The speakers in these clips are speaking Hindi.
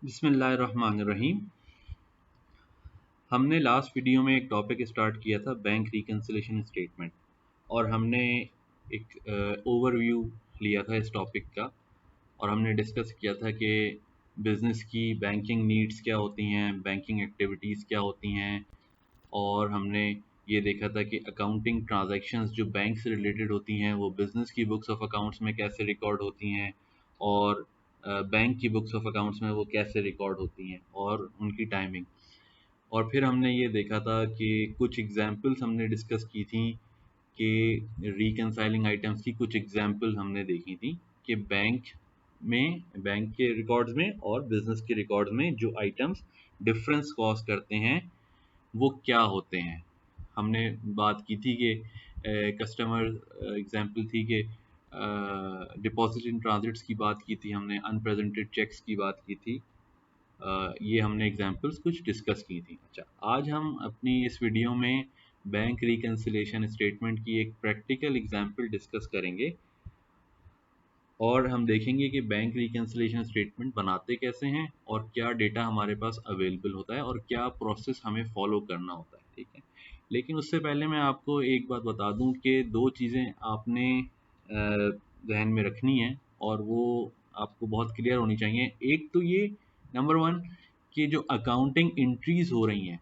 बिस्मिल्लाहिर्रहमानिर्रहीम। हमने लास्ट वीडियो में एक टॉपिक स्टार्ट किया था बैंक रिकन्सिलेशन स्टेटमेंट, और हमने एक ओवरव्यू लिया था इस टॉपिक का। और हमने डिस्कस किया था कि बिज़नेस की बैंकिंग नीड्स क्या होती हैं, बैंकिंग एक्टिविटीज़ क्या होती हैं, और हमने ये देखा था कि अकाउंटिंग ट्रांजैक्शंस जो बैंक से रिलेटेड होती हैं वो बिज़नेस की बुक्स ऑफ अकाउंट्स में कैसे रिकॉर्ड होती हैं, और बैंक की बुक्स ऑफ अकाउंट्स में वो कैसे रिकॉर्ड होती हैं और उनकी टाइमिंग। और फिर हमने ये देखा था कि कुछ एग्जाम्पल्स हमने डिस्कस की थी कि रिकंसाइलिंग आइटम्स की कुछ एग्जाम्पल हमने देखी थी कि बैंक के रिकॉर्ड्स में और बिजनेस के रिकॉर्ड्स में जो आइटम्स डिफरेंस कॉज करते हैं वो क्या होते हैं। हमने बात की थी कि कस्टमर एग्जाम्पल थी कि डिपॉजिट इन ट्रांजिट्स की बात की थी, हमने अनप्रेजेंटेड चेक्स की बात की थी। ये हमने एग्जाम्पल्स कुछ डिस्कस की थी। अच्छा, आज हम अपनी इस वीडियो में बैंक रिकन्सिलेशन स्टेटमेंट की एक प्रैक्टिकल एग्जाम्पल डिस्कस करेंगे, और हम देखेंगे कि बैंक रिकन्सिलेशन स्टेटमेंट बनाते कैसे हैं और क्या डेटा हमारे पास अवेलेबल होता है और क्या प्रोसेस हमें फॉलो करना होता है। ठीक है, लेकिन उससे पहले मैं आपको एक बात बता दूं कि दो चीज़ें आपने जहन में रखनी है और वो आपको बहुत क्लियर होनी चाहिए। एक तो ये, नंबर वन, कि जो अकाउंटिंग एंट्रीज हो रही हैं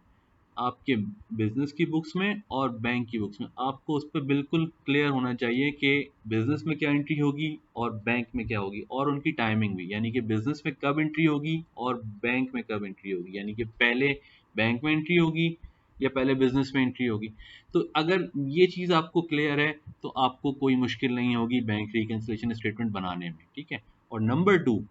आपके बिजनेस की बुक्स में और बैंक की बुक्स में, आपको उस पर बिल्कुल क्लियर होना चाहिए कि बिजनेस में क्या एंट्री होगी और बैंक में क्या होगी, और उनकी टाइमिंग भी, यानी कि बिजनेस में कब एंट्री होगी और बैंक में कब एंट्री होगी, यानी कि पहले बैंक में एंट्री होगी या पहले बिजनेस में एंट्री होगी। तो अगर ये चीज़ आपको क्लियर है तो आपको कोई मुश्किल नहीं होगी बैंक रिकन्सिलेशन स्टेटमेंट बनाने में। ठीक है, और नंबर टू,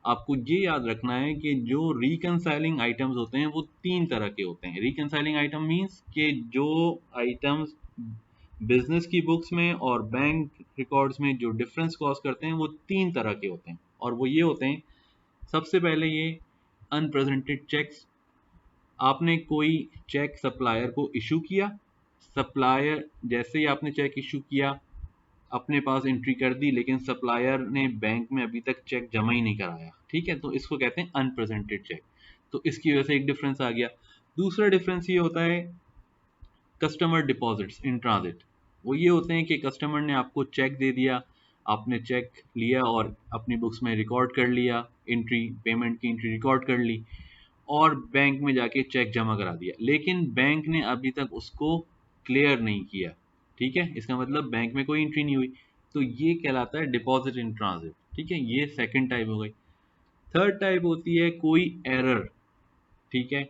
आपको ये याद रखना है कि जो रिकंसाइलिंग आइटम्स होते हैं वो तीन तरह के होते हैं। रिकंसाइलिंग आइटम मींस कि जो आइटम्स बिजनेस की बुक्स में और बैंक रिकॉर्ड्स में जो डिफरेंस कॉज करते हैं वो तीन तरह के होते हैं, और वो ये होते हैं। सबसे पहले ये अनप्रेजेंटेड चेक्स। आपने कोई चेक सप्लायर को इशू किया, सप्लायर जैसे ही आपने चेक इशू किया अपने पास एंट्री कर दी, लेकिन सप्लायर ने बैंक में अभी तक चेक जमा ही नहीं कराया। ठीक है, तो इसको कहते हैं अनप्रेजेंटेड चेक। तो इसकी वजह से एक डिफरेंस आ गया। दूसरा डिफरेंस ये होता है कस्टमर डिपॉजिट्स इन ट्रांजिट। वो ये होते हैं कि कस्टमर ने आपको चेक दे दिया, आपने चेक लिया और अपनी बुक्स में रिकॉर्ड कर लिया, एंट्री, पेमेंट की एंट्री रिकॉर्ड कर ली, और बैंक में जाके चेक जमा करा दिया, लेकिन बैंक ने अभी तक उसको क्लियर नहीं किया। ठीक है, इसका मतलब बैंक में कोई एंट्री नहीं हुई, तो ये कहलाता है डिपॉजिट इन ट्रांजिट। ठीक है, ये सेकंड टाइप हो गई। थर्ड टाइप होती है कोई एरर। ठीक है,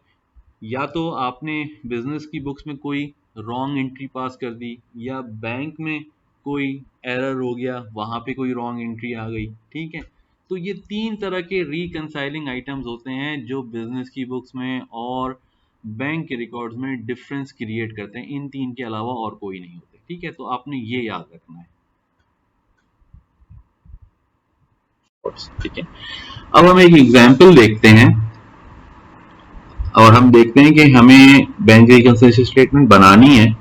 या तो आपने बिजनेस की बुक्स में कोई रॉन्ग एंट्री पास कर दी, या बैंक में कोई एरर हो गया, वहां पे कोई रॉन्ग एंट्री आ गई। ठीक है, तो ये तीन तरह के रिकंसाइलिंग आइटम्स होते हैं जो बिजनेस की बुक्स में और बैंक के रिकॉर्ड्स में डिफरेंस क्रिएट करते हैं। इन तीन के अलावा और कोई नहीं होते। ठीक है, तो आपने ये याद रखना है। ठीक है, अब हम एक एग्जाम्पल देखते हैं और हम देखते हैं कि हमें बैंक रिकंसिलिएशन स्टेटमेंट बनानी है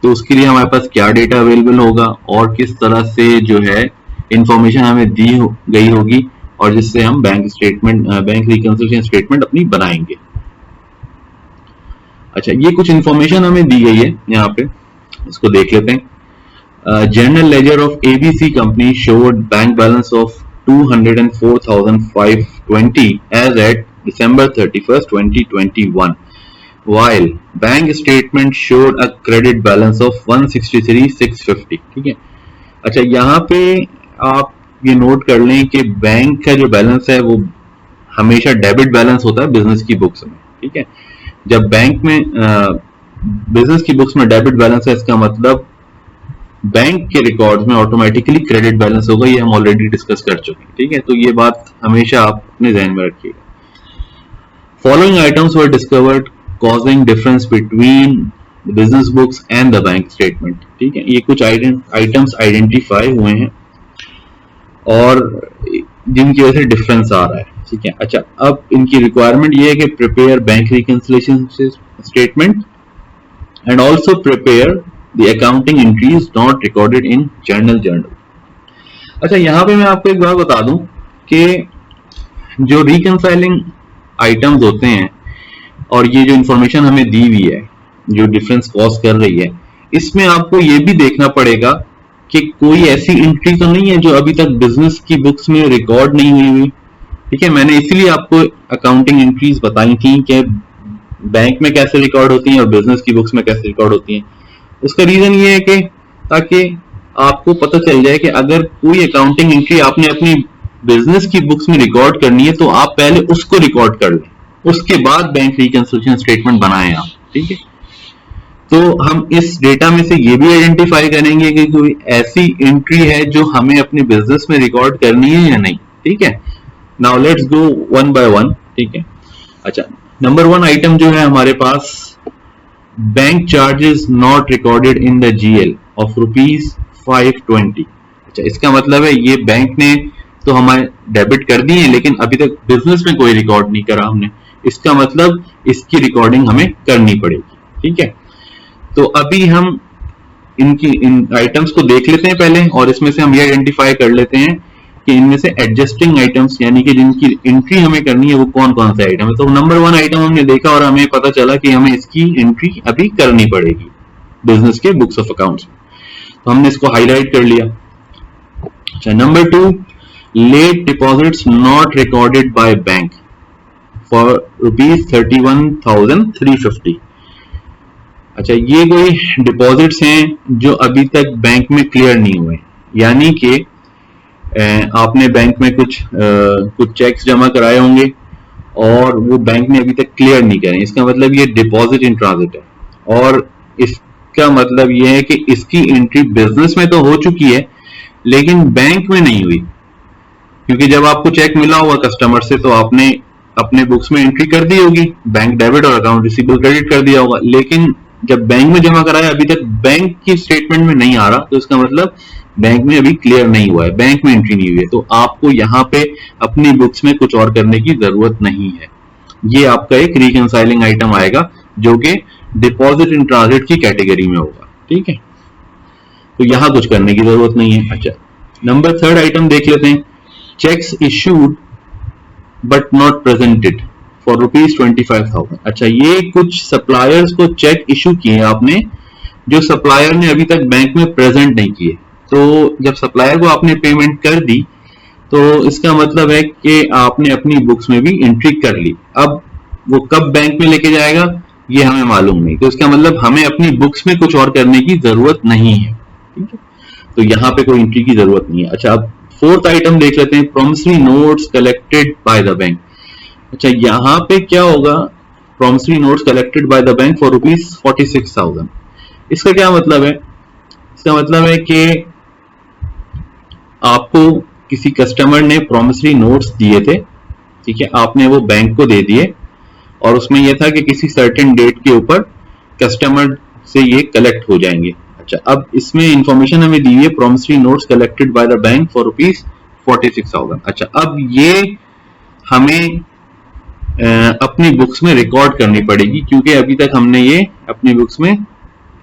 तो उसके लिए हमारे पास क्या डेटा अवेलेबल होगा और किस तरह से जो है इंफॉर्मेशन हमें गई होगी, और जिससे हम बैंक रिकंसिलिएशन स्टेटमेंट अपनी बनाएंगे। अच्छा, ये कुछ इंफॉर्मेशन हमें दी गई है यहाँ पे, इसको देख लेते हैं। General ledger of ABC company showed bank balance of 204,520 as at December 31st, 2021, while bank statement showed a credit balance of 163,650। ठीक है, अच्छा, यहाँ पे आप ये नोट कर लें कि बैंक का जो बैलेंस है वो हमेशा डेबिट बैलेंस होता है बिजनेस की बुक्स में। ठीक है, जब बैंक में बिजनेस की बुक्स में डेबिट बैलेंस है, इसका मतलब बैंक के रिकॉर्ड्स में ऑटोमेटिकली क्रेडिट बैलेंस होगा। ये हम ऑलरेडी डिस्कस कर चुके हैं। ठीक है, तो ये बात हमेशा आप अपने ध्यान में रखिएगा। Following items were discovered causing difference between the business books and the bank statement। ठीक है, ये कुछ आइटम्स आइडेंटिफाई हुए हैं और जिनकी वजह से डिफरेंस आ रहा है। ठीक है, अच्छा, अब इनकी रिक्वायरमेंट ये है कि prepare bank reconciliation statement and also prepare the accounting entries not recorded in journal. अच्छा, यहाँ पे मैं आपको एक बात बता दूं कि जो रिकंसाइलिंग आइटम्स होते हैं और ये जो इंफॉर्मेशन हमें दी हुई है जो डिफरेंस कॉज कर रही है, इसमें आपको ये भी देखना पड़ेगा कि कोई ऐसी एंट्री तो नहीं है जो अभी तक बिजनेस की बुक्स में रिकॉर्ड नहीं हुई हुई। ठीक है, मैंने इसीलिए आपको अकाउंटिंग एंट्रीज बताई थी कि बैंक में कैसे रिकॉर्ड होती हैं और बिजनेस की बुक्स में कैसे रिकॉर्ड होती हैं। उसका रीजन ये है कि ताकि आपको पता चल जाए कि अगर कोई अकाउंटिंग एंट्री आपने अपनी बिजनेस की बुक्स में रिकॉर्ड करनी है तो आप पहले उसको रिकॉर्ड कर लें, उसके बाद बैंक रिकंसिलिएशन स्टेटमेंट बनाएं आप। ठीक है, तो हम इस डेटा में से ये भी आइडेंटिफाई करेंगे कि कोई ऐसी एंट्री है जो हमें अपने बिजनेस में रिकॉर्ड करनी है या नहीं। ठीक है, now let's go one by one. ठीक है, अच्छा, नंबर 1 आइटम जो है हमारे पास, bank charges not recorded in the GL of ₹520। अच्छा, इसका मतलब है ये बैंक ने तो हमारे डेबिट कर दिए हैं लेकिन अभी तक बिजनेस में कोई रिकॉर्ड नहीं करा हमने, इसका मतलब इसकी रिकॉर्डिंग हमें करनी पड़ेगी। ठीक है, तो अभी हम इन आइटम्स को देख लेते हैं पहले, और इसमें से हम ये आइडेंटिफाई कर लेते हैं कि इनमें से एडजस्टिंग आइटम्स यानी कि जिनकी एंट्री हमें करनी है वो कौन कौन से आइटम है। तो नंबर 1 आइटम हमने देखा और हमें पता चला कि हमें इसकी एंट्री अभी करनी पड़ेगी बिजनेस के बुक्स ऑफ अकाउंट्स में, तो हमने इसको हाईलाइट कर लिया। अच्छा, number 2, late deposits not recorded by bank for ₹31,350। अच्छा, ये कोई डिपॉजिट्स हैं जो अभी तक बैंक में क्लियर नहीं हुए, यानी कि आपने बैंक में कुछ चेक्स जमा कराए होंगे और वो बैंक ने अभी तक क्लियर नहीं करे, इसका मतलब ये डिपॉजिट इन ट्रांजिट है, और इसका मतलब ये है कि इसकी एंट्री बिजनेस में तो हो चुकी है लेकिन बैंक में नहीं हुई, क्योंकि जब आपको चेक मिला होगा कस्टमर से तो आपने अपने बुक्स में एंट्री कर दी होगी, बैंक डेबिट और अकाउंट रिसीवेबल क्रेडिट कर दिया होगा, लेकिन जब बैंक में जमा कराया अभी तक बैंक की स्टेटमेंट में नहीं आ रहा, तो इसका मतलब बैंक में अभी क्लियर नहीं हुआ है, बैंक में एंट्री नहीं हुई है, तो आपको यहाँ पे अपनी बुक्स में कुछ और करने की जरूरत नहीं है। ये आपका एक रिकंसाइलिंग आइटम आएगा जो कि डिपॉजिट इन ट्रांजिट की कैटेगरी में होगा। ठीक है, तो यहाँ कुछ करने की जरूरत नहीं है। अच्छा, नंबर 3 आइटम देख लेते हैं, checks issued but not presented for ₹25,000। अच्छा, ये कुछ सप्लायर्स को चेक इशू किए आपने जो सप्लायर ने अभी तक बैंक में प्रेजेंट नहीं किए, तो जब सप्लायर को आपने पेमेंट कर दी तो इसका मतलब है कि आपने अपनी बुक्स में भी एंट्री कर ली। अब वो कब बैंक में लेके जाएगा ये हमें मालूम नहीं, तो इसका मतलब हमें अपनी बुक्स में कुछ और करने की जरूरत नहीं है। ठीक है, तो यहाँ पे कोई एंट्री की जरूरत नहीं है। अच्छा, अब 4th आइटम देख लेते हैं, promissory notes collected by the bank. अच्छा, यहाँ पे क्या होगा, promissory notes collected by the bank for ₹46,000। इसका क्या मतलब है, इसका मतलब है कि आपको किसी कस्टमर ने प्रॉमिसरी नोट्स दिए थे, ठीक है, आपने वो बैंक को दे दिए और उसमें यह था कि किसी सर्टेन डेट के ऊपर कस्टमर से ये कलेक्ट हो जाएंगे। अच्छा, अब इसमें इंफॉर्मेशन हमें दी है, promissory notes collected by the bank for ₹46,000। अच्छा, अब ये हमें अपनी बुक्स में रिकॉर्ड करनी पड़ेगी, क्योंकि अभी तक हमने ये अपनी बुक्स में,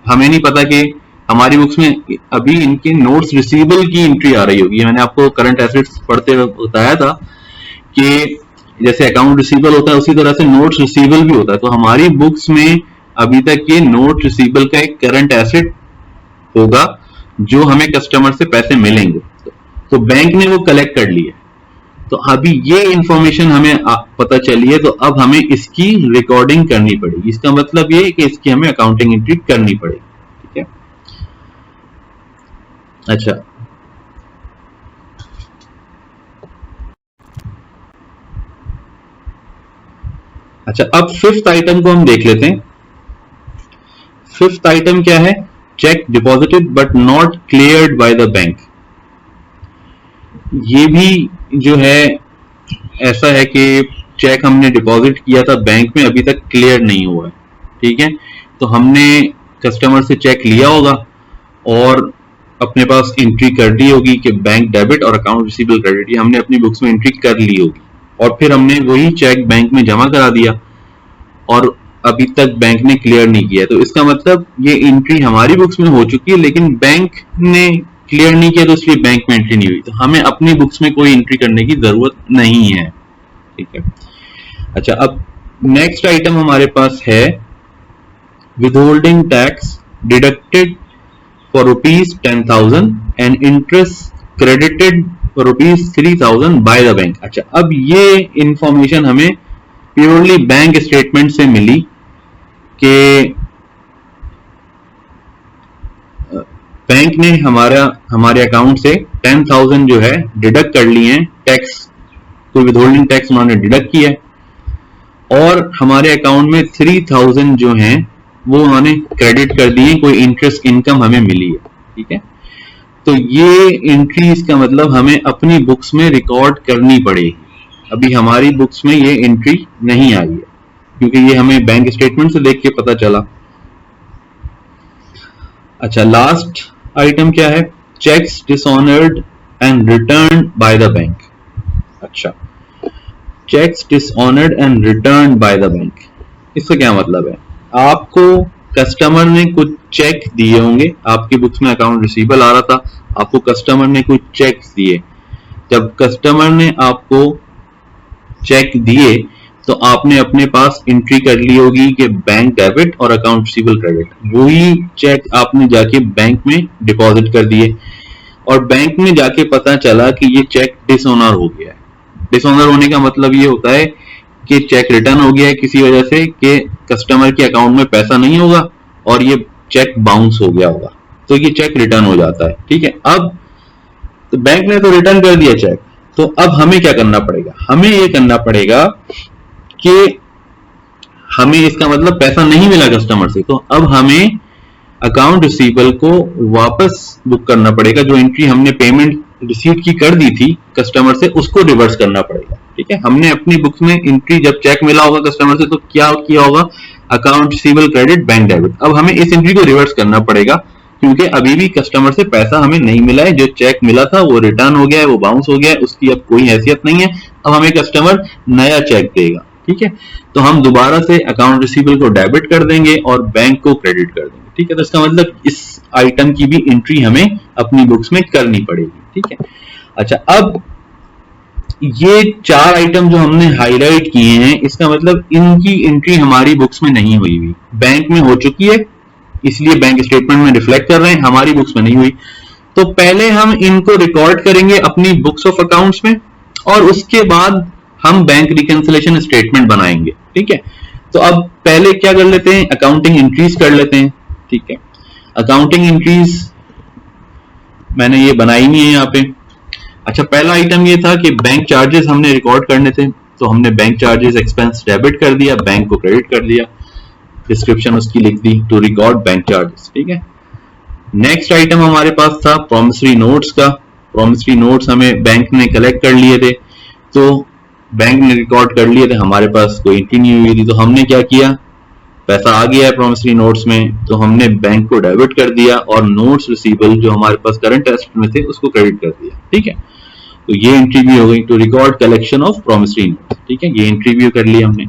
हमें नहीं पता कि हमारी बुक्स में अभी इनके नोट्स रिसीवेबल की एंट्री आ रही होगी। मैंने आपको करंट एसेट्स पढ़ते हुए बताया था कि जैसे अकाउंट रिसीवेबल होता है उसी तरह से नोट्स रिसीवेबल भी होता है, तो हमारी बुक्स में अभी तक ये नोट रिसीवेबल का एक करंट एसेट होगा जो हमें कस्टमर से पैसे मिलेंगे, तो बैंक ने वो कलेक्ट कर लिया, तो अभी ये इंफॉर्मेशन हमें पता चली है, तो अब हमें इसकी रिकॉर्डिंग करनी पड़ेगी। इसका मतलब ये है कि इसकी हमें अकाउंटिंग एंट्री करनी पड़ेगी। ठीक है, अच्छा, अच्छा, अब 5th आइटम को हम देख लेते हैं। 5th आइटम क्या है, check deposited but not cleared bye the bank. ये भी जो है ऐसा है कि चेक हमने डिपॉजिट किया था बैंक में, अभी तक क्लियर नहीं हुआ है। ठीक है, तो हमने कस्टमर से चेक लिया होगा और अपने पास एंट्री कर दी होगी कि बैंक डेबिट और अकाउंट रिसीवेबल क्रेडिट, ये हमने अपनी बुक्स में एंट्री कर ली होगी, और फिर हमने वही चेक बैंक में जमा करा दिया और अभी तक बैंक ने क्लियर नहीं किया, तो इसका मतलब ये एंट्री हमारी बुक्स में हो चुकी है लेकिन बैंक ने क्लियर नहीं किया, तो इसलिए बैंक में एंट्री नहीं हुई, तो हमें अपनी बुक्स में कोई एंट्री करने की जरूरत नहीं है। ठीक है। अच्छा, अब नेक्स्ट आइटम हमारे पास है withholding tax deducted for ₹10,000 and interest credited for ₹3,000 bye the bank. अच्छा, अब ये इंफॉर्मेशन हमें प्योरली बैंक स्टेटमेंट से मिली कि बैंक ने हमारे अकाउंट से 10,000 जो है डिडक्ट कर लिए हैं, टैक्स, कोई विदहोल्डिंग टैक्स उन्होंने डिडक्ट किया है, और हमारे अकाउंट में 3,000 जो हैं वो उन्होंने क्रेडिट कर दिए, कोई इंटरेस्ट इनकम हमें मिली है। ठीक है, तो ये एंट्री, इसका मतलब हमें अपनी बुक्स में रिकॉर्ड करनी पड़ेगी। अभी हमारी बुक्स में ये एंट्री नहीं आई है क्योंकि ये हमें बैंक स्टेटमेंट से देख के पता चला। अच्छा, लास्ट आइटम क्या है? Cheques dishonoured and return by the bank. अच्छा, cheques dishonoured and return by the bank, इसका क्या मतलब है? आपको कस्टमर ने कुछ चेक दिए होंगे, आपकी बुक्स में अकाउंट रिसीवेबल आ रहा था, आपको कस्टमर ने कुछ चेक्स दिए। जब कस्टमर ने आपको चेक दिए तो आपने अपने पास एंट्री कर ली होगी कि बैंक डेबिट और अकाउंट रिसीवेबल क्रेडिट। वही चेक आपने जाके बैंक में डिपॉजिट कर दिए और बैंक में जाके पता चला कि ये चेक डिसऑनर हो गया है। डिसऑनर होने का मतलब ये होता है कि चेक रिटर्न हो गया है किसी वजह से कि कस्टमर के अकाउंट में पैसा नहीं होगा और ये चेक बाउंस हो गया होगा, तो ये चेक रिटर्न हो जाता है। ठीक है, अब तो बैंक ने तो रिटर्न कर दिया चेक, तो अब हमें क्या करना पड़ेगा? हमें ये करना पड़ेगा कि हमें, इसका मतलब पैसा नहीं मिला कस्टमर से, तो अब हमें अकाउंट रिसीवेबल को वापस बुक करना पड़ेगा। जो एंट्री हमने पेमेंट रिसीट की कर दी थी कस्टमर से, उसको रिवर्स करना पड़ेगा। ठीक है, हमने अपनी बुक्स में एंट्री, जब चेक मिला होगा कस्टमर से तो क्या किया होगा? Account receivable credit bank debit. अब हमें इस एंट्री को रिवर्स करना पड़ेगा क्योंकि अभी भी कस्टमर से पैसा हमें नहीं मिला है। जो चेक मिला था वो रिटर्न हो गया है, वो बाउंस हो गया है, उसकी अब कोई हैसियत नहीं है। अब हमें कस्टमर नया चेक देगा। ठीक है, तो हम दोबारा से अकाउंट रिसीवेबल को डेबिट कर देंगे और बैंक को क्रेडिट कर देंगे। ठीक है, तो इसका मतलब इस आइटम की भी एंट्री हमें अपनी बुक्स में करनी पड़ेगी। ठीक है, अच्छा, अब ये 4 आइटम जो हमने हाईलाइट किए हैं, इसका मतलब इनकी एंट्री हमारी बुक्स में नहीं हुई हुई, बैंक में हो चुकी है, इसलिए बैंक स्टेटमेंट में रिफ्लेक्ट कर रहे हैं, हमारी बुक्स में नहीं हुई। तो पहले हम इनको रिकॉर्ड करेंगे अपनी बुक्स ऑफ अकाउंट्स में और उसके बाद हम बैंक रिकंसिलिएशन स्टेटमेंट बनाएंगे। ठीक है, तो अब पहले क्या कर लेते हैं? अकाउंटिंग एंट्रीज कर लेते हैं। ठीक है, अकाउंटिंग एंट्रीज मैंने ये बनाई नहीं है यहाँ पे। अच्छा, पहला आइटम ये था कि बैंक चार्जेस हमने रिकॉर्ड करने थे, तो हमने बैंक चार्जेस एक्सपेंस डेबिट कर दिया, बैंक को क्रेडिट कर दिया, डिस्क्रिप्शन उसकी लिख दी, टू रिकॉर्ड बैंक चार्जेस। ठीक है, नेक्स्ट आइटम हमारे पास था प्रॉमिसरी नोट्स का। प्रॉमिसरी नोट्स हमें बैंक ने कलेक्ट कर लिए थे, तो बैंक ने रिकॉर्ड कर लिए थे, हमारे पास कोई एंट्री नहीं हुई थी, तो हमने क्या किया? पैसा आ गया है प्रॉमिसरी नोट्स में, तो हमने बैंक को डेबिट कर दिया और नोट्स रिसीवेबल जो हमारे पास करंट एसेट में थे उसको क्रेडिट कर दिया। ठीक है, तो ये एंट्री भी हो गई, to record collection of promissory notes. ठीक है, ये एंट्री भी कर ली हमने।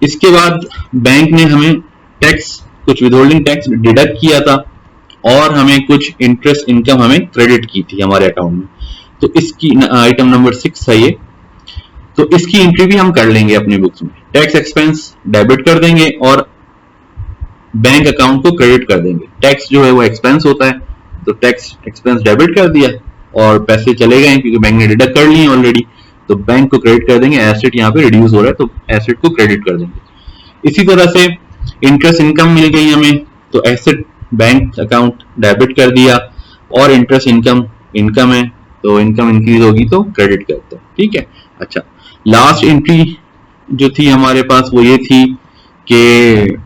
इसके बाद बैंक ने हमें टैक्स, कुछ विदहोल्डिंग टैक्स डिडक्ट किया था और हमें कुछ इंटरेस्ट इनकम हमें क्रेडिट की थी हमारे अकाउंट में, तो इसकी आइटम नंबर 6 था ये, तो इसकी एंट्री भी हम कर लेंगे अपनी बुक्स में। टैक्स एक्सपेंस डेबिट कर देंगे और बैंक अकाउंट को क्रेडिट कर देंगे। टैक्स जो है वो एक्सपेंस होता है, तो टैक्स एक्सपेंस डेबिट कर दिया और पैसे चले गए क्योंकि बैंक ने डिडक्ट कर लिए ऑलरेडी, तो बैंक को क्रेडिट कर देंगे। एसेट यहाँ पे रिड्यूस हो रहा है तो एसेट को क्रेडिट कर देंगे। इसी तरह से इंटरेस्ट इनकम मिल गई हमें, तो एसेट बैंक अकाउंट डेबिट कर दिया और इंटरेस्ट इनकम इनकम है, तो इनकम इंक्रीज होगी तो क्रेडिट करते हैं। ठीक है, अच्छा, लास्ट एंट्री जो थी हमारे पास वो ये थी कि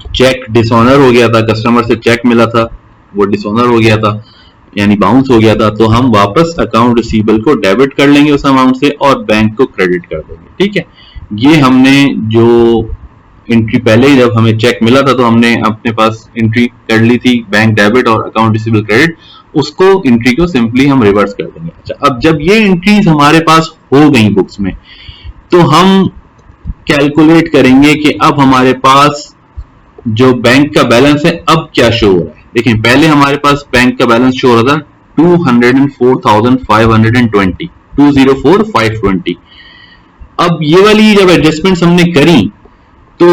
चेक डिसऑनर हो गया था, कस्टमर से चेक मिला था वो डिसऑनर हो गया था, यानी बाउंस हो गया था, तो हम वापस अकाउंट रिसीवेबल को डेबिट कर लेंगे उस अमाउंट से और बैंक को क्रेडिट कर देंगे। ठीक है, ये हमने जो एंट्री पहले ही, जब हमें चेक मिला था तो हमने अपने पास एंट्री कर ली थी बैंक डेबिट और अकाउंट रिसीवेबल क्रेडिट, उसको एंट्री को सिंपली हम रिवर्स कर देंगे। अच्छा, अब जब ये एंट्रीज हमारे पास हो गई बुक्स में, तो हम कैलकुलेट करेंगे कि अब हमारे पास जो बैंक का बैलेंस है अब क्या शो हो रहा है। देखिए, पहले हमारे पास बैंक का बैलेंस शो हो रहा था 204,520, 204,520। अब ये वाली जब एडजस्टमेंट्स हमने करी तो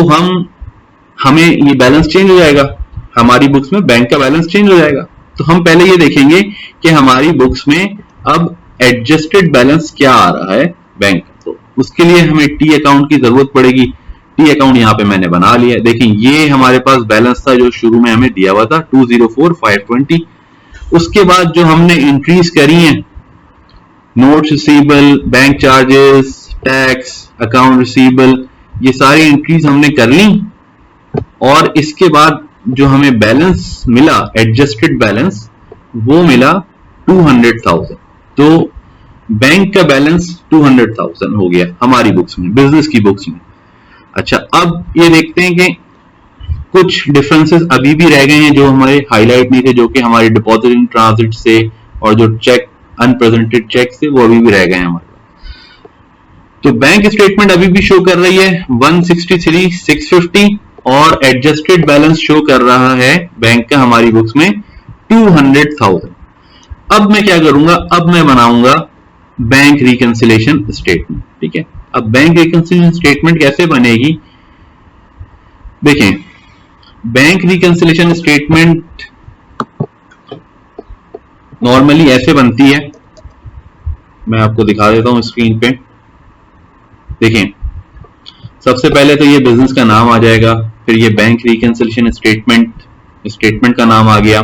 हमें ये बैलेंस चेंज हो जाएगा, हमारी बुक्स में बैंक का बैलेंस चेंज हो जाएगा। तो हम पहले ये देखेंगे कि हमारी बुक्स में अब एडजस्टेड बैलेंस क्या आ रहा है बैंक का। तो उसके लिए हमें टी अकाउंट की जरूरत पड़ेगी। टी अकाउंट यहाँ पे मैंने बना लिया। देखिए ये हमारे पास बैलेंस था जो शुरू में हमें दिया हुआ था 204,520। उसके बाद जो हमने एंट्रीज करी हैं, notes receivable, bank charges, tax, account receivable, ये सारी एंट्रीज हमने कर ली। और इसके बाद जो हमें बैलेंस मिला, एडजस्टेड बैलेंस, वो मिला 200,000। तो बैंक का बैलेंस 200,000 हो गया हमारी बुक्स में, बिजनेस की बुक्स में। अच्छा, अब ये देखते हैं कि कुछ डिफरेंसेस अभी भी रह गए हैं जो हमारे हाईलाइट नहीं थे, जो कि हमारे डिपॉजिट इन ट्रांजिट से और जो चेक अनप्रेजेंटेड चेक से वो अभी भी रह गए हैं हमारे पास। तो बैंक स्टेटमेंट अभी भी शो कर रही है 163,650 और एडजस्टेड बैलेंस शो कर रहा है बैंक का हमारी बुक्स में 200,000। अब मैं क्या करूंगा, अब मैं बनाऊंगा बैंक रिकंसिलेशन स्टेटमेंट। ठीक है, अब बैंक रिकंसिलेशन स्टेटमेंट कैसे बनेगी, देखें। बैंक रिकंसिलेशन स्टेटमेंट नॉर्मली ऐसे बनती है, मैं आपको दिखा देता हूं स्क्रीन पे। देखें, सबसे पहले तो ये बिजनेस का नाम आ जाएगा, फिर ये बैंक रिकंसिलेशन स्टेटमेंट का नाम आ गया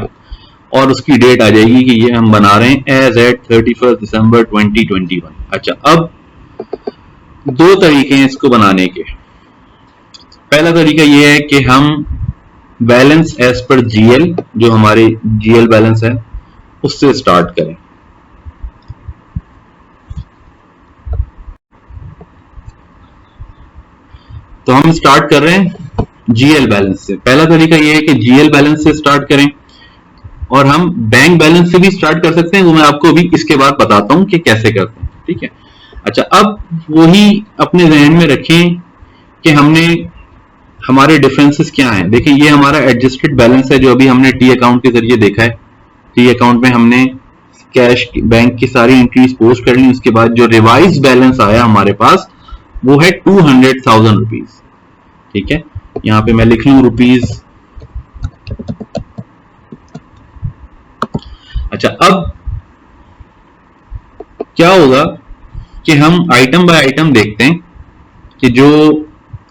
और उसकी डेट आ जाएगी कि ये हम बना रहे हैं एज एट 31 दिसंबर 2021। अच्छा, अब दो तरीके हैं इसको बनाने के। पहला तरीका ये है कि हम बैलेंस एज पर जीएल, जो हमारे जीएल बैलेंस है, उससे स्टार्ट करें। तो हम स्टार्ट कर रहे हैं जीएल बैलेंस से। पहला तरीका यह है कि जीएल बैलेंस से स्टार्ट करें, और हम बैंक बैलेंस से भी स्टार्ट कर सकते हैं, वो मैं आपको अभी इसके बाद बताता हूं कि कैसे करते हैं। ठीक है, अच्छा, अब वही अपने जहन में रखें कि हमने हमारे डिफरेंसेस क्या हैं। देखिए, ये हमारा एडजस्टेड बैलेंस है जो अभी हमने टी अकाउंट के जरिए देखा है। टी अकाउंट में हमने कैश बैंक की सारी एंट्रीज पोस्ट कर ली। उसके बाद जो रिवाइज बैलेंस आया हमारे पास वो है 200,000 रुपीज। ठीक है, यहां पे मैं लिख लूं रुपीज। अच्छा, अब क्या होगा कि हम आइटम बाय आइटम देखते हैं कि जो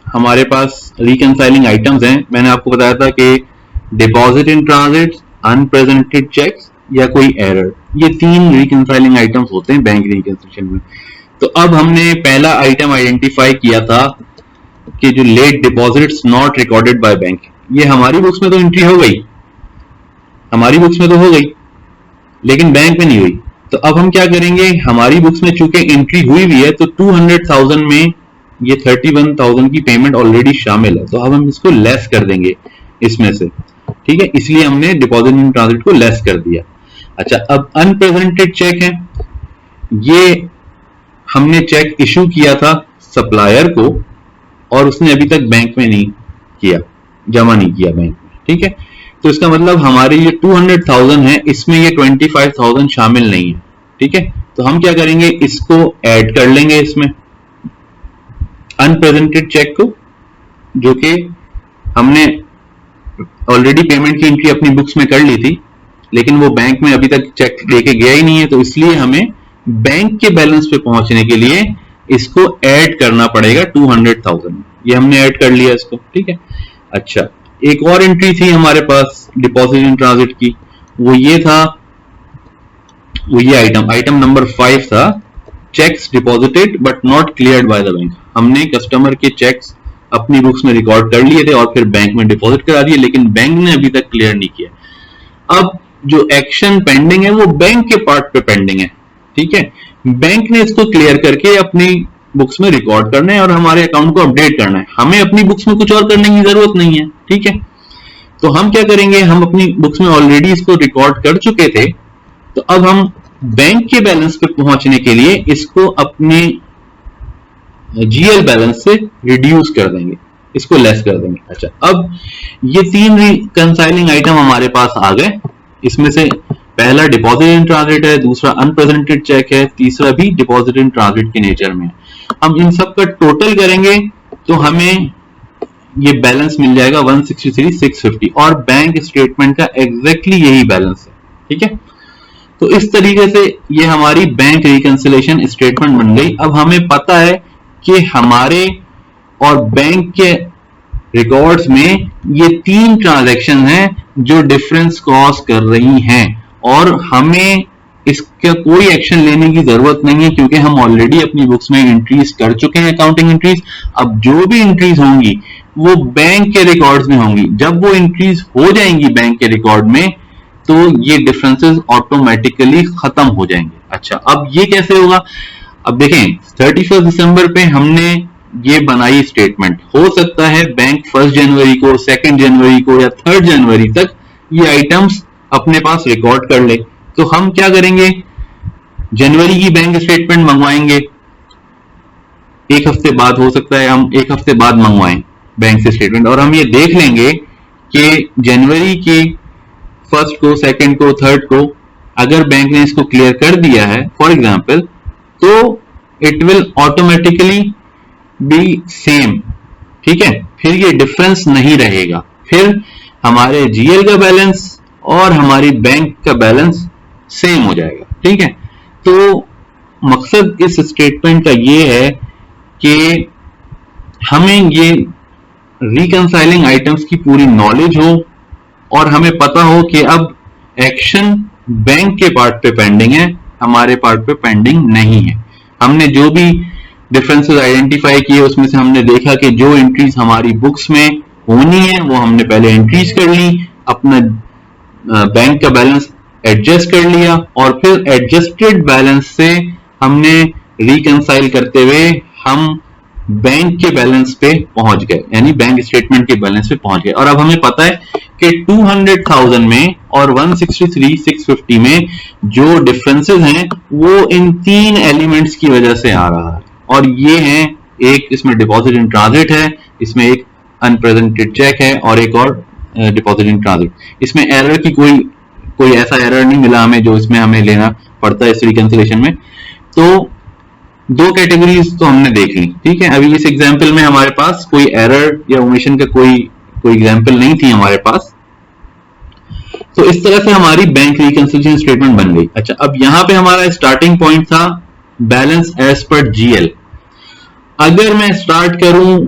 हमारे पास रिकंसाइलिंग आइटम्स हैं। मैंने आपको बताया था कि deposit in transit, unpresented cheques या कोई एरर, ये 3 रिकंसाइलिंग आइटम्स होते हैं बैंक रिकंसिलेशन में। तो अब हमने पहला आइटम आइडेंटिफाई किया था कि जो late deposits not recorded by bank, ये हमारी बुक्स में तो एंट्री हो गई, हमारी बुक्स में तो हो गई, लेकिन बैंक में नहीं हुई। तो अब हम क्या करेंगे, हमारी बुक्स में चूंकि एंट्री हुई हुई है तो 200,000 में ये 31,000 की पेमेंट ऑलरेडी शामिल है, तो अब हम इसको लेस कर देंगे इसमें से। ठीक है, इसलिए हमने डिपॉजिट इन ट्रांजिट को लेस कर दिया। अच्छा, अब अनप्रेजेंटेड चेक है, ये हमने चेक इशू किया था सप्लायर को और उसने अभी तक बैंक में नहीं किया, जमा नहीं किया बैंक में। ठीक है, तो इसका मतलब हमारे ये 200,000 है, इसमें ये 25,000 शामिल नहीं है। ठीक है, तो हम क्या करेंगे, इसको ऐड कर लेंगे इसमें, अनप्रेजेंटेड चेक को, जो कि हमने ऑलरेडी पेमेंट की एंट्री अपनी बुक्स में कर ली थी, लेकिन वो बैंक में अभी तक चेक लेके गया ही नहीं है। तो इसलिए हमें बैंक के बैलेंस पे पहुंचने के लिए इसको ऐड करना पड़ेगा 200,000। ये हमने ऐड कर लिया इसको। ठीक है, अच्छा, एक और एंट्री थी हमारे पास डिपॉजिट इन ट्रांजिट की, वो ये था, वो ये आइटम नंबर 5 था, checks deposited but not cleared bye the bank. हमने कस्टमर के चेक्स अपनी बुक्स में रिकॉर्ड कर लिए थे और फिर बैंक में डिपॉजिट करा दिए, लेकिन बैंक ने अभी तक क्लियर नहीं किया। अब जो एक्शन पेंडिंग है वो बैंक के पार्ट पे पेंडिंग है। ठीक है, बैंक ने इसको क्लियर करके अपनी बुक्स में रिकॉर्ड करना है और हमारे अकाउंट को अपडेट करना है। हमें अपनी बुक्स में कुछ और करने की जरूरत नहीं है। ठीक है, तो हम क्या करेंगे, हम अपनी बुक्स में ऑलरेडी इसको रिकॉर्ड कर चुके थे, तो अब हम बैंक के बैलेंस पे पहुंचने के लिए इसको अपने जीएल बैलेंस से रिड्यूस कर देंगे, इसको लेस कर देंगे। अच्छा, अब ये 3 रिकंसाइलिंग आइटम हमारे पास आ गए, इसमें से पहला डिपॉजिट इन ट्रांजिट है, दूसरा अनप्रेजेंटेड चेक है, तीसरा भी डिपॉजिट इन ट्रांजिट के नेचर में। हम इन सब का टोटल करेंगे तो हमें ये बैलेंस मिल जाएगा 163,650 और बैंक स्टेटमेंट का एग्जैक्टली यही बैलेंस है। ठीक है, तो इस तरीके से ये हमारी बैंक रिकंसिलिएशन स्टेटमेंट बन गई। अब हमें पता है कि हमारे और बैंक के रिकॉर्ड्स में ये 3 ट्रांजैक्शन हैं जो डिफरेंस कॉज कर रही हैं और हमें इसका कोई एक्शन लेने की जरूरत नहीं है क्योंकि हम ऑलरेडी अपनी बुक्स में एंट्रीज कर चुके हैं, अकाउंटिंग एंट्रीज। अब जो भी एंट्रीज होंगी वो बैंक के रिकॉर्ड्स में होंगी। जब वो एंट्रीज हो जाएंगी बैंक के रिकॉर्ड में तो ये डिफरेंसेस ऑटोमेटिकली खत्म हो जाएंगे। अच्छा, अब ये कैसे होगा? अब देखें 31 दिसंबर पे हमने ये बनाई स्टेटमेंट, हो सकता है बैंक 1 जनवरी को, 2 जनवरी को या 3 जनवरी तक ये आइटम्स अपने पास रिकॉर्ड कर ले। तो हम क्या करेंगे, जनवरी की बैंक स्टेटमेंट मंगवाएंगे, एक हफ्ते बाद हो सकता है हम एक हफ्ते बाद मंगवाएं बैंक से स्टेटमेंट, और हम ये देख लेंगे कि जनवरी की 1 को, 2 को, 3 को अगर बैंक ने इसको क्लियर कर दिया है फॉर एग्जाम्पल, तो it will automatically B same. ठीक है, फिर ये डिफरेंस नहीं रहेगा, फिर हमारे जीएल का बैलेंस और हमारी बैंक का बैलेंस सेम हो जाएगा। ठीक है, तो मकसद इस स्टेटमेंट का ये है कि हमें ये रिकंसाइलिंग आइटम्स की पूरी नॉलेज हो और हमें पता हो कि अब एक्शन बैंक के पार्ट पे पेंडिंग है, हमारे पार्ट पे पेंडिंग नहीं है। हमने जो भी डिफरेंसेस आइडेंटिफाई किए उसमें से हमने देखा कि जो एंट्रीज हमारी बुक्स में होनी है वो हमने पहले एंट्रीज कर ली, अपना बैंक का बैलेंस एडजस्ट कर लिया और फिर एडजस्टेड बैलेंस से हमने रिकंसाइल करते हुए हम बैंक के बैलेंस पे पहुंच गए, यानी बैंक स्टेटमेंट के बैलेंस पे पहुंच गए। और अब हमें पता है कि 200,000 में और 163,650 में जो डिफरेंसेस हैं वो इन 3 एलिमेंट्स की वजह से आ रहा है, और ये है, एक इसमें डिपॉजिट इन ट्रांजिट है, इसमें एक अनप्रेजेंटेड चेक है और एक और डिपॉजिट इन ट्रांजिट। इसमें एरर की कोई ऐसा एरर नहीं मिला हमें जो इसमें हमें लेना पड़ता है इस रिकंसिलिएशन में। तो 2 कैटेगरीज तो हमने देख ली। ठीक है, अभी इस एग्जाम्पल में हमारे पास कोई एरर या ओमिशन का कोई एग्जाम्पल नहीं थी हमारे पास। तो इस तरह से हमारी बैंक रिकंसिलिएशन स्टेटमेंट बन गई। अच्छा, अब यहां पे हमारा स्टार्टिंग पॉइंट था बैलेंस एज पर जीएल। अगर मैं स्टार्ट करूं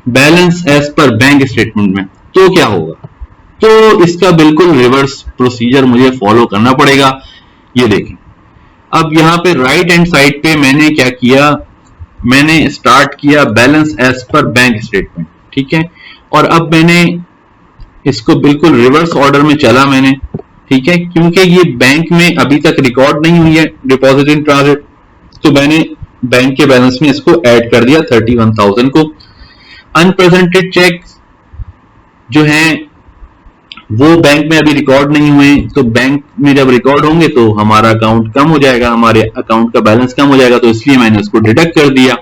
balance as per bank statement में तो क्या होगा? तो इसका बिल्कुल रिवर्स प्रोसीजर मुझे फॉलो करना पड़ेगा। ये देखें, अब यहां पे राइट हैंड साइड पे मैंने क्या किया, मैंने स्टार्ट किया balance as per bank statement. ठीक है, और अब मैंने इसको बिल्कुल रिवर्स ऑर्डर में चला मैंने। ठीक है, क्योंकि ये बैंक में अभी तक रिकॉर्ड नहीं हुई है डिपॉजिट इन ट्रांजिट, तो मैंने बैंक के बैलेंस में इसको ऐड कर दिया 31,000 को। अनप्रेजेंटेड चेक जो है वो बैंक में अभी रिकॉर्ड नहीं हुए, तो बैंक में जब रिकॉर्ड होंगे तो हमारा अकाउंट कम हो जाएगा, हमारे अकाउंट का बैलेंस कम हो जाएगा, तो इसलिए मैंने उसको डिडक्ट कर दिया।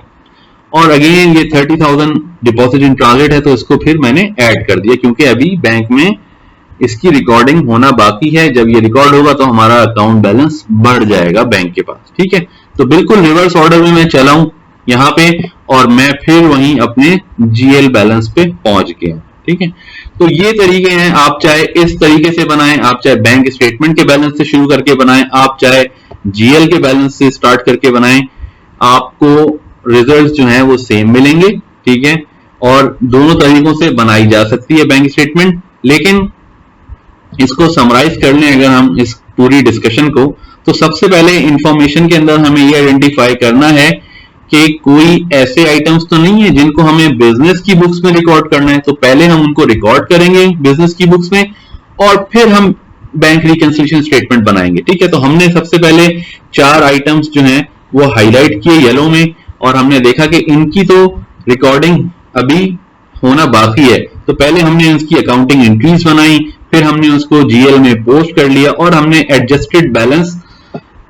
और अगेन ये 30,000 डिपॉजिट इन ट्रांजिट है तो इसको फिर मैंने ऐड कर दिया क्योंकि अभी बैंक में इसकी रिकॉर्डिंग होना बाकी है। जब ये रिकॉर्ड होगा तो हमारा अकाउंट बैलेंस बढ़ जाएगा बैंक के पास। ठीक है, तो बिल्कुल रिवर्स ऑर्डर में मैं चला हूं यहां पे और मैं फिर वहीं अपने जीएल बैलेंस पे पहुंच गया। ठीक है, तो ये तरीके हैं, आप चाहे इस तरीके से बनाएं, आप चाहे बैंक स्टेटमेंट के बैलेंस से शुरू करके बनाएं, आप चाहे जीएल के बैलेंस से स्टार्ट करके बनाएं, आपको रिजल्ट जो है वो सेम मिलेंगे। ठीक है, और दोनों तरीकों से बनाई जा सकती है बैंक स्टेटमेंट। लेकिन इसको समराइज कर लें अगर हम इस पूरी डिस्कशन को, तो सबसे पहले इंफॉर्मेशन के अंदर हमें ये आइडेंटिफाई करना है कि कोई ऐसे आइटम्स तो नहीं है जिनको हमें बिजनेस की बुक्स में रिकॉर्ड करना है। तो पहले हम उनको रिकॉर्ड करेंगे बिजनेस की बुक्स में और फिर हम बैंक रिकंसिलिएशन स्टेटमेंट बनाएंगे। ठीक है, तो हमने सबसे पहले 4 आइटम्स जो हैं वो हाईलाइट किए येलो में और हमने देखा कि इनकी तो रिकॉर्डिंग अभी होना बाकी है। तो पहले हमने उसकी अकाउंटिंग एंट्रीज बनाई, फिर हमने उसको जीएल में पोस्ट कर लिया और हमने एडजस्टेड बैलेंस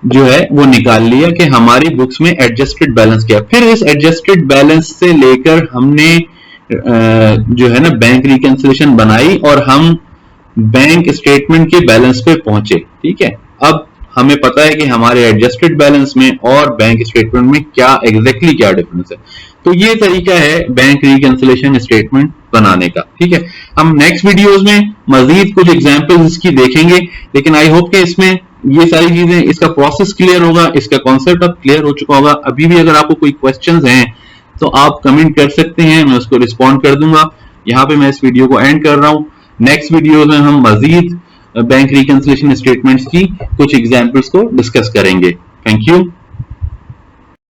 जो है वो निकाल लिया कि हमारी बुक्स में एडजस्टेड बैलेंस क्या। फिर इस एडजस्टेड बैलेंस से लेकर हमने जो है ना बैंक रिकंसिलिएशन बनाई और हम बैंक स्टेटमेंट के बैलेंस पे पहुंचे। ठीक है, अब हमें पता है कि हमारे एडजस्टेड बैलेंस में और बैंक स्टेटमेंट में क्या क्या डिफरेंस है। तो ये तरीका है बैंक रिकंसिलिएशन स्टेटमेंट बनाने का। ठीक है, हम नेक्स्ट वीडियोस में मजीद कुछ एग्जांपल्स इसकी देखेंगे, लेकिन आई होप कि इसमें ये सारी चीजें, इसका प्रोसेस क्लियर होगा, इसका कॉन्सेप्ट अब क्लियर हो चुका होगा। अभी भी अगर आपको कोई क्वेश्चंस हैं तो आप कमेंट कर सकते हैं, मैं उसको रिस्पॉन्ड कर दूंगा। यहाँ पे मैं इस वीडियो को एंड कर रहा हूँ। नेक्स्ट वीडियो में हम मजीद बैंक रिकंसिलिएशन स्टेटमेंट्स की कुछ एग्जांपल्स को डिस्कस करेंगे। Thank you.